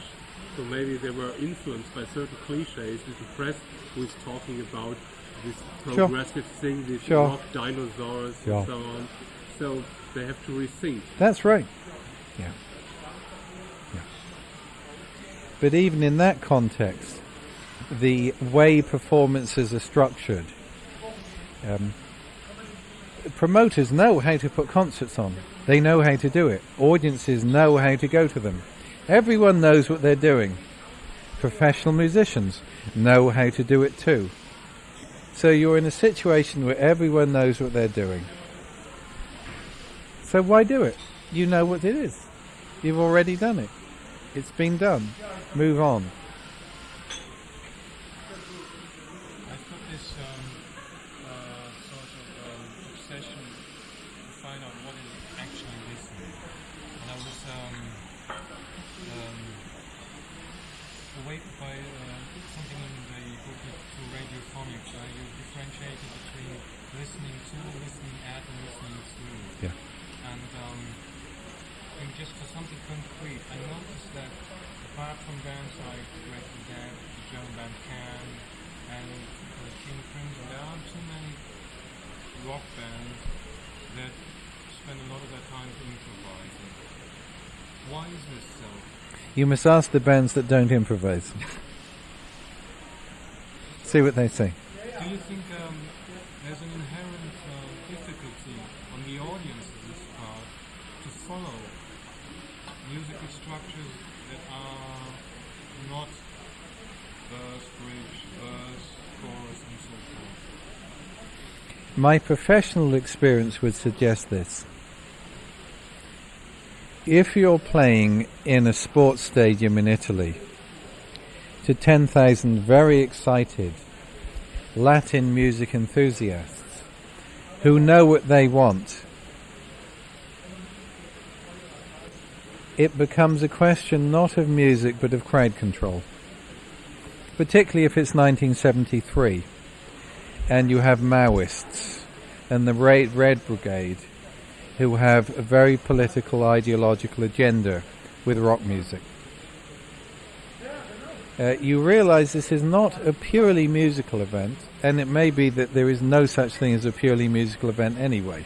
S2: So maybe they were influenced by certain cliches with the press who is talking about this progressive thing, these rock dinosaurs and so on. So they have to rethink.
S1: That's right. Yeah. But even in that context, the way performances are structured, promoters know how to put concerts on. They know how to do it. Audiences know how to go to them. Everyone knows what they're doing. Professional musicians know how to do it too. So you're in a situation where everyone knows what they're doing. So why do it? You know what it is. You've already done it. It's been done. Move on.
S3: I've got this sort of obsession to find out what is actually listening. And I was awakened by something in the booklet to radiophonics. You differentiated between listening to, listening at, and listening through.
S1: Yeah.
S3: And just for something concrete, I noticed that apart from bands like the German band Can and King Crimson, there aren't too many rock bands that spend a lot of their time improvising. Why is this so?
S1: You must ask the bands that don't improvise. See what they say.
S3: Do you think there's an inherent difficulty on the audience's part to follow musical structures that are not verse, bridge, verse, chorus, and so forth?
S1: My professional experience would suggest this. If you're playing in a sports stadium in Italy to 10,000 very excited Latin music enthusiasts who know what they want, it becomes a question not of music but of crowd control. Particularly if it's 1973 and you have Maoists and the Red Brigade who have a very political, ideological agenda with rock music. You realize this is not a purely musical event, and it may be that there is no such thing as a purely musical event anyway.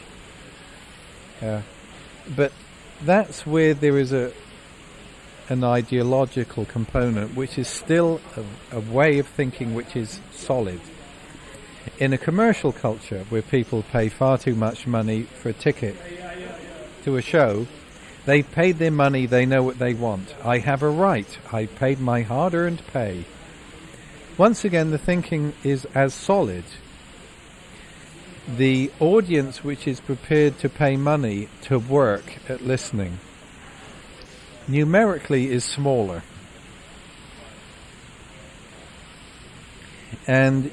S1: But that's where there is an ideological component, which is still a way of thinking which is solid. In a commercial culture where people pay far too much money for a ticket to a show, they've paid their money, they know what they want. I have a right. I paid my hard-earned pay. Once again, the thinking is as solid. The audience which is prepared to pay money to work at listening numerically is smaller. And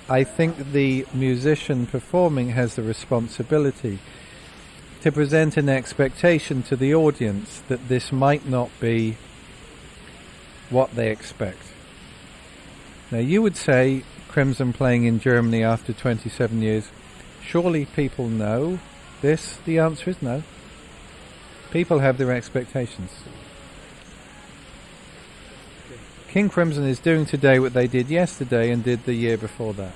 S1: I think the musician performing has the responsibility to present an expectation to the audience that this might not be what they expect. Now you would say, Crimson playing in Germany after 27 years, surely people know this? The answer is no. People have their expectations. King Crimson is doing today what they did yesterday and did the year before that.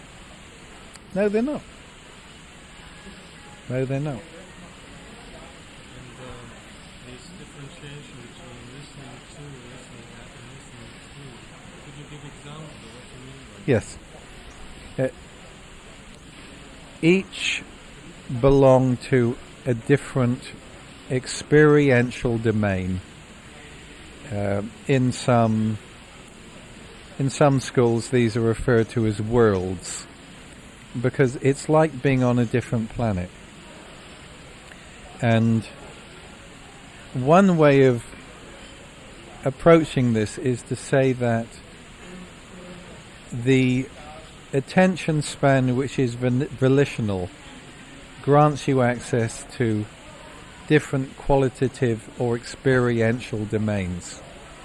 S1: No, they're not. No, they're not. Yes. Each belong to a different experiential domain. In some schools, these are referred to as worlds, because it's like being on a different planet. And one way of approaching this is to say that the attention span, which is volitional, grants you access to different qualitative or experiential domains.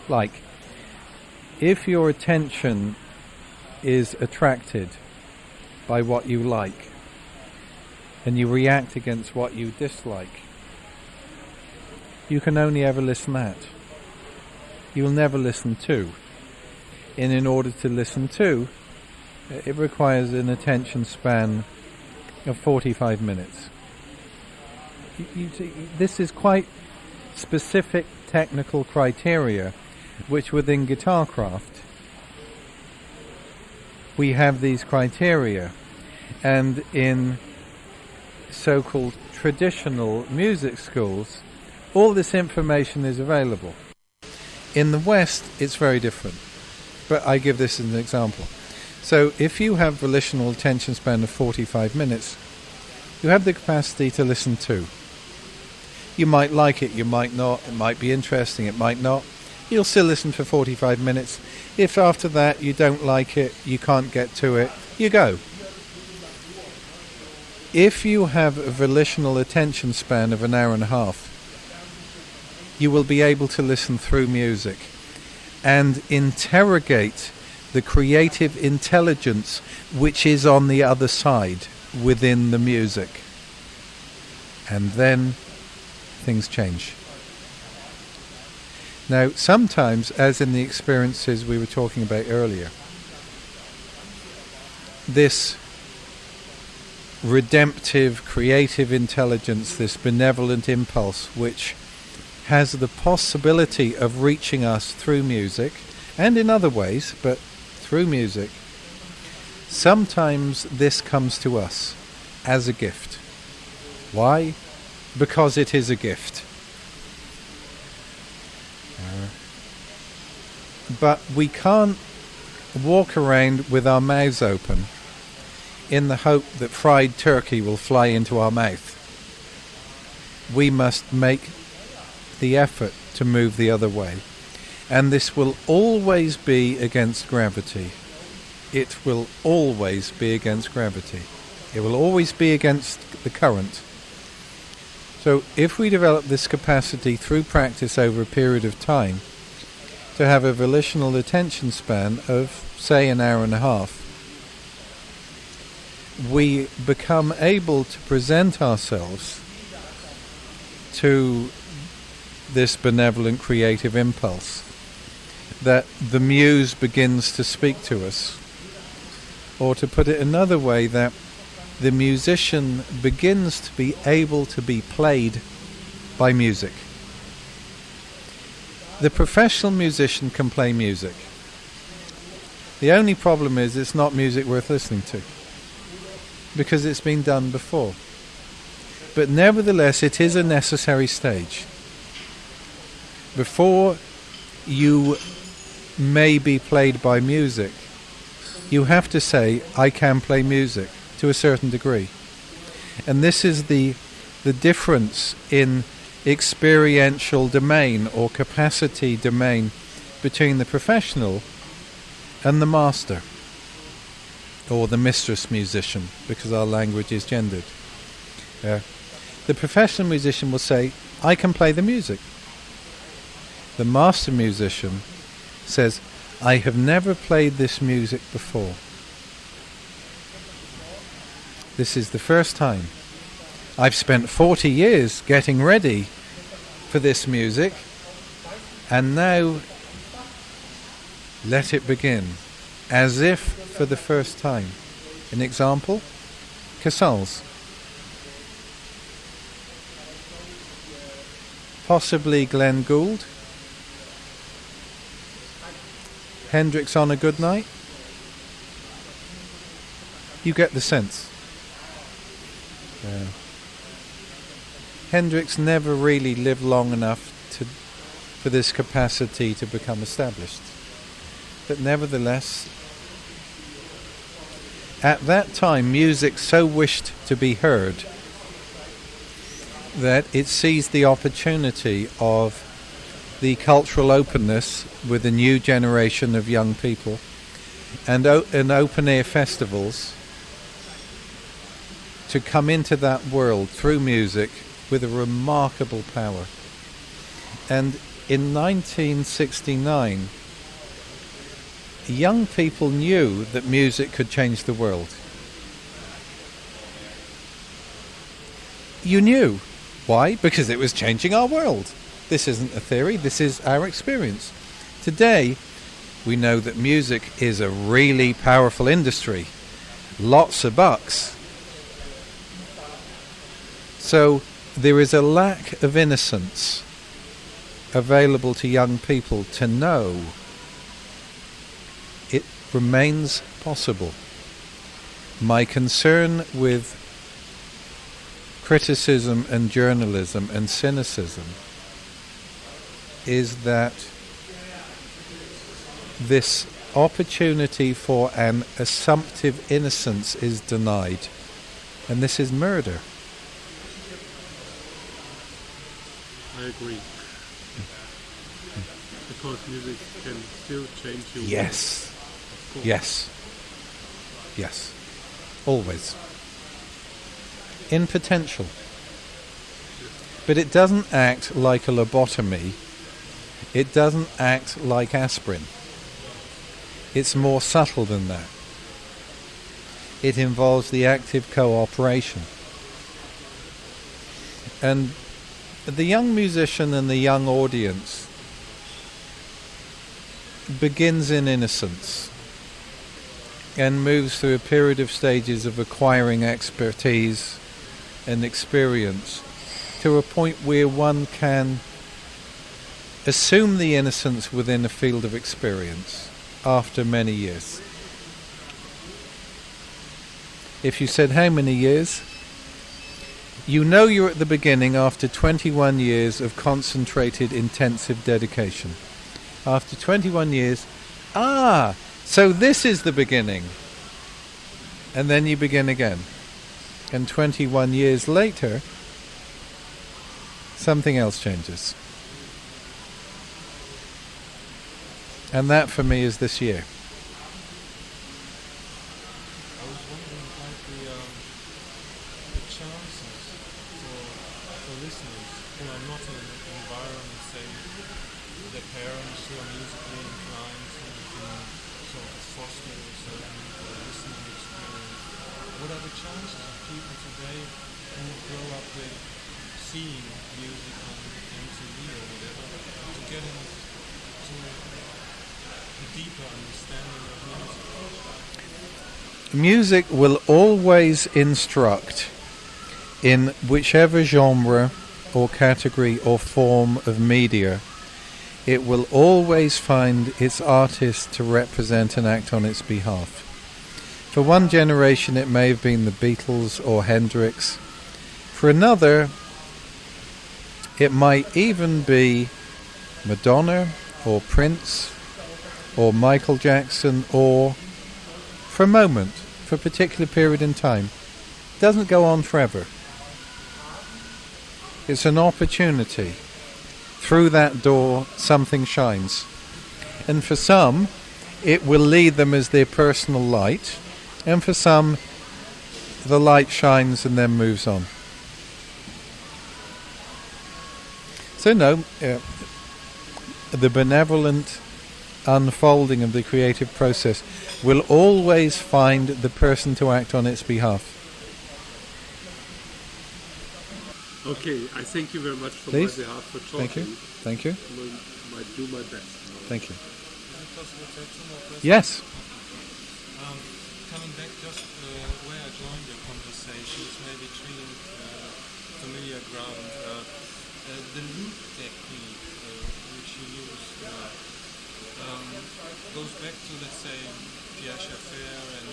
S1: Like, if your attention is attracted by what you like and you react against what you dislike, you can only ever listen at. You will never listen to. And in order to listen to, it requires an attention span of 45 minutes. This is quite specific technical criteria, which within guitarcraft we have these criteria, and in so-called traditional music schools all this information is available. In the West it's very different, but I give this as an example. So if you have volitional attention span of 45 minutes, you have the capacity to listen to. You might like it, you might not, it might be interesting, it might not. You'll still listen for 45 minutes. If after that you don't like it, you can't get to it, you go. If you have a volitional attention span of an hour and a half, you will be able to listen through music and interrogate the creative intelligence which is on the other side within the music. And then things change. Now, sometimes, as in the experiences we were talking about earlier, this redemptive, creative intelligence, this benevolent impulse, which has the possibility of reaching us through music, and in other ways, but through music, sometimes this comes to us as a gift. Why? Because it is a gift. But we can't walk around with our mouths open in the hope that fried turkey will fly into our mouth. We must make the effort to move the other way. And this will always be against gravity. It will always be against gravity. It will always be against the current. So if we develop this capacity through practice over a period of time to have a volitional attention span of, say, an hour and a half, we become able to present ourselves to this benevolent creative impulse, that the muse begins to speak to us. Or to put it another way, that the musician begins to be able to be played by music. The professional musician can play music. The only problem is it's not music worth listening to, because it's been done before. But nevertheless, it is a necessary stage. Before you may be played by music, you have to say, I can play music, to a certain degree. And this is the difference in experiential domain or capacity domain between the professional and the master, or the mistress musician, because our language is gendered. The professional musician will say, I can play the music. The master musician says, I have never played this music before. This is the first time. I've spent 40 years getting ready for this music, and now let it begin, as if for the first time. An example, Casals. Possibly Glenn Gould. Hendrix on a Good Night. You get the sense. Hendrix never really lived long enough for this capacity to become established. But nevertheless, at that time, music so wished to be heard that it seized the opportunity of the cultural openness with a new generation of young people and open-air festivals to come into that world through music with a remarkable power. And in 1969, young people knew that music could change the world. You knew. Why? Because it was changing our world. This isn't a theory, this is our experience. Today, we know that music is a really powerful industry. Lots of bucks. So there is a lack of innocence available to young people to know it remains possible. My concern with criticism and journalism and cynicism is that this opportunity for an assumptive innocence is denied, and this is murder.
S2: I agree. Because music can still change you.
S1: Yes. Yes. Yes. Always. In potential. But it doesn't act like a lobotomy. It doesn't act like aspirin. It's more subtle than that. It involves the active cooperation. And the young musician and the young audience begins in innocence and moves through a period of stages of acquiring expertise and experience to a point where one can assume the innocence within a field of experience after many years. If you said how many years, you know you're at the beginning after 21 years of concentrated, intensive dedication. After 21 years, so this is the beginning. And then you begin again. And 21 years later, something else changes. And that for me is this year.
S3: I was wondering about the chances for listeners who are not in an environment, say, their parents who are musically inclined, who can sort of foster a certain listening experience. What are the chances of people today who grow up with seeing music on MTV or whatever to get into a deeper understanding of music?
S1: Music will always instruct in whichever genre or category or form of media. It will always find its artist to represent and act on its behalf. For one generation it may have been the Beatles or Hendrix. For another it might even be Madonna or Prince or Michael Jackson, or for a moment, for a particular period in time. It doesn't go on forever. It's an opportunity. Through that door, something shines. And for some, it will lead them as their personal light, and for some, the light shines and then moves on. So no, the benevolent unfolding of the creative process will always find the person to act on its behalf.
S2: Okay, I thank you very much for
S1: Please.
S2: my behalf for talking.
S1: Thank you. Thank you.
S2: I might do my best.
S1: Thank you.
S3: Is it possible to have two more questions?
S1: Yes.
S3: Coming back just where I joined your conversations, maybe treating familiar ground, the loop technique which you use goes back to, let's say, Pierre Schaeffer and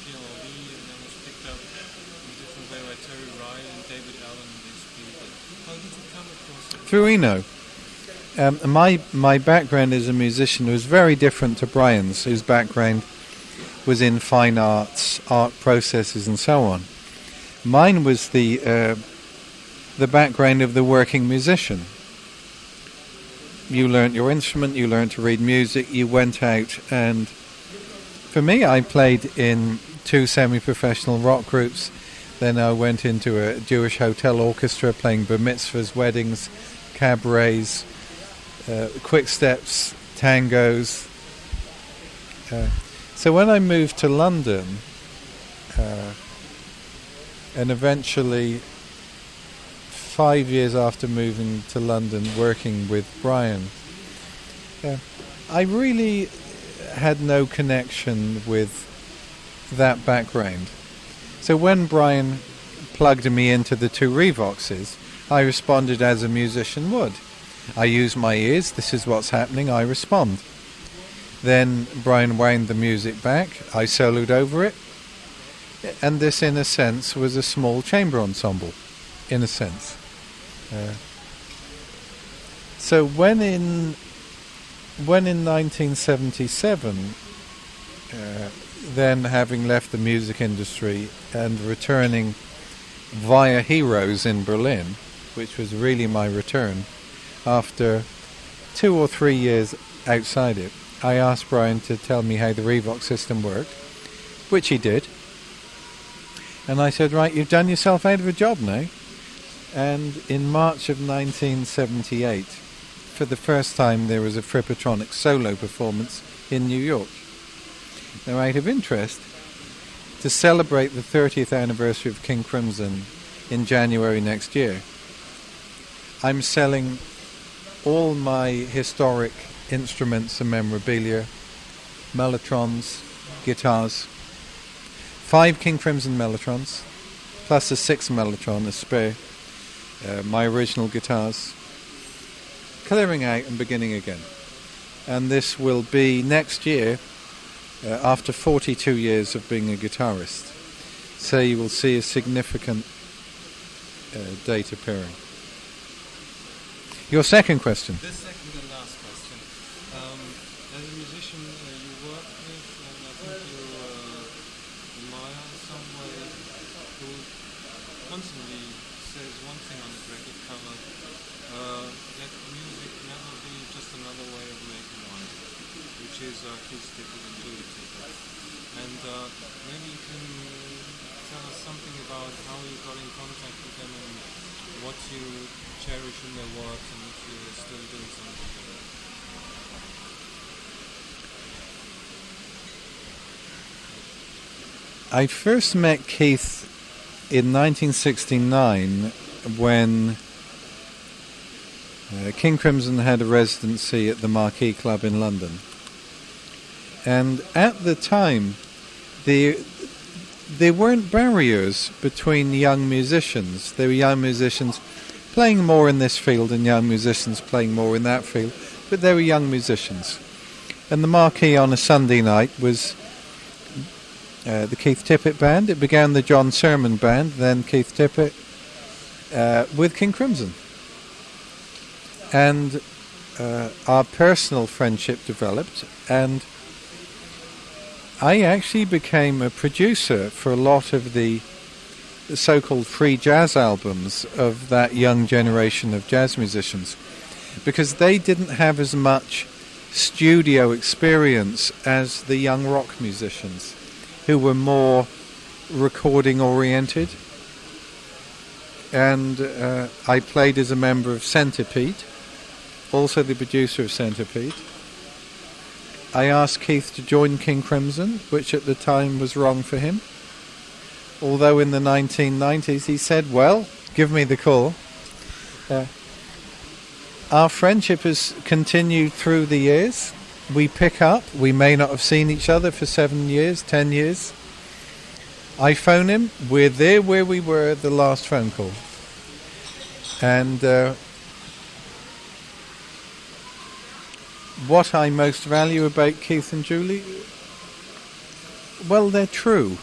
S3: Pierre Henry, and then was picked up in a different way by Terry Wright and David Allen and these people. How did you come across it?
S1: Through Eno. My background as a musician was very different to Brian's, whose background was in fine arts, art processes, and so on. Mine was the background of the working musician. You learnt your instrument, you learnt to read music, you went out, and for me, I played in 2 semi-professional rock groups. Then I went into a Jewish hotel orchestra playing bar mitzvahs, weddings, cabarets, quick steps, tangos. So when I moved to London, and eventually 5 years after moving to London working with Brian, I really had no connection with that background. So when Brian plugged me into the 2 Revoxes, I responded as a musician would. I use my ears, this is what's happening, I respond. Then Brian wound the music back, I soloed over it, and this in a sense was a small chamber ensemble, in a sense. So when in 1977, then having left the music industry and returning via Heroes in Berlin, which was really my return, after 2 or 3 years outside it, I asked Brian to tell me how the Revox system worked, which he did. And I said, right, you've done yourself out of a job now. And in March of 1978, for the first time, there was a Frippertronics solo performance in New York. Now, out of interest, to celebrate the 30th anniversary of King Crimson in January next year, I'm selling all my historic instruments and memorabilia, mellotrons, guitars, 5 King Crimson mellotrons, plus a 6th mellotron, a spare, my original guitars, clearing out and beginning again. And this will be next year, after 42 years of being a guitarist. So you will see a significant date appearing. Your second question.
S3: This second and last question. As a musician you work with, and I think you admire someone who constantly says one thing on the record cover, that music never be just another way of making wine, which is Keith Tippett and Toyah Tippett. And maybe you can tell us something about how you got in contact with them and what you cherish in their work, and if you're still doing something together.
S1: I first met Keith in 1969 when King Crimson had a residency at the Marquee Club in London. And at the time, there weren't barriers between young musicians. There were young musicians playing more in this field and young musicians playing more in that field, but they were young musicians. And the Marquee on a Sunday night was the Keith Tippett Band. It began the John Sermon Band, then Keith Tippett with King Crimson. And our personal friendship developed, and I actually became a producer for a lot of the so-called free jazz albums of that young generation of jazz musicians, because they didn't have as much studio experience as the young rock musicians, who were more recording oriented. And I played as a member of Centipede, also the producer of Centipede. I asked Keith to join King Crimson, which at the time was wrong for him. Although in the 1990s he said, well, give me the call. Our friendship has continued through the years. We pick up. We may not have seen each other for 7 years, 10 years. I phone him. We're there where we were the last phone call. And what I most value about Keith and Julie? Well, they're true.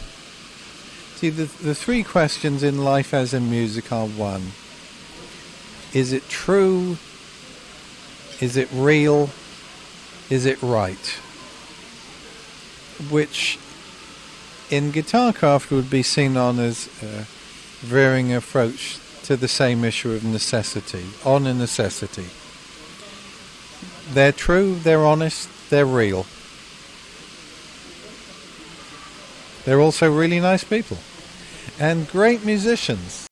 S1: See, the three questions in life as in music are: one, is it true? Is it real? Is it right? Which in Guitarcraft would be seen on as a varying approach to the same issue of necessity, on a necessity. They're true, they're honest, they're real. They're also really nice people and great musicians.